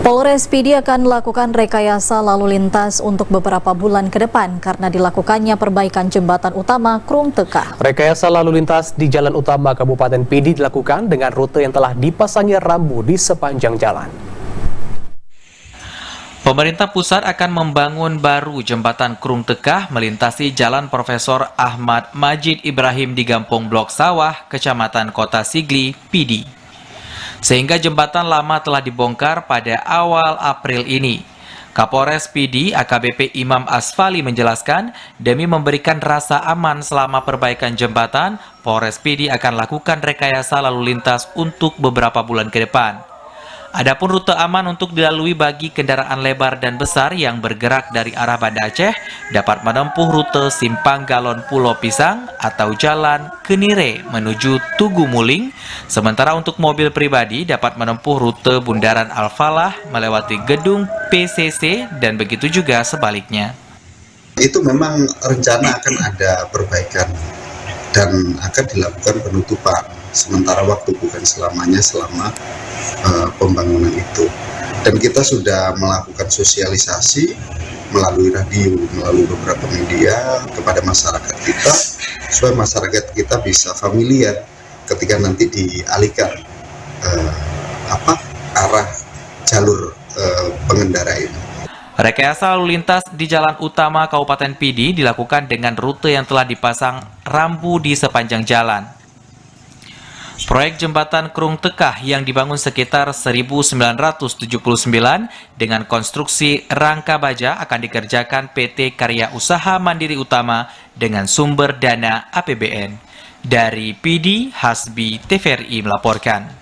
Polres Pidi akan melakukan rekayasa lalu lintas untuk beberapa bulan ke depan karena dilakukannya perbaikan jembatan utama Krung Tekah. Rekayasa lalu lintas di jalan utama Kabupaten Pidi dilakukan dengan rute yang telah dipasangi rambu di sepanjang jalan. Pemerintah pusat akan membangun baru jembatan Krung Tekah melintasi Jalan Profesor Ahmad Majid Ibrahim di Gampong Blok Sawah, Kecamatan Kota Sigli, Pidi. Sehingga jembatan lama telah dibongkar pada awal April ini. Kapolres Pidi AKBP Imam Asfali menjelaskan, demi memberikan rasa aman selama perbaikan jembatan, Polres Pidi akan lakukan rekayasa lalu lintas untuk beberapa bulan ke depan. Adapun rute aman untuk dilalui bagi kendaraan lebar dan besar yang bergerak dari arah Banda Aceh dapat menempuh rute Simpang Galon Pulau Pisang atau Jalan Kenire menuju Tugu Muling, sementara untuk mobil pribadi dapat menempuh rute Bundaran Al-Falah melewati gedung PCC dan begitu juga sebaliknya. Itu memang rencana akan ada perbaikan dan akan dilakukan penutupan sementara waktu, bukan selamanya selama pembangunan itu. Dan kita sudah melakukan sosialisasi melalui radio, melalui beberapa media kepada masyarakat kita, supaya masyarakat kita bisa familiar ketika nanti dialihkan arah jalur pengendara ini. Rekayasa lalu lintas di jalan utama Kabupaten Pidi dilakukan dengan rute yang telah dipasang rambu di sepanjang jalan. Proyek jembatan Krung Tekah yang dibangun sekitar 1979 dengan konstruksi rangka baja akan dikerjakan PT Karya Usaha Mandiri Utama dengan sumber dana APBN. Dari Pidi, Hasbi TVRI melaporkan.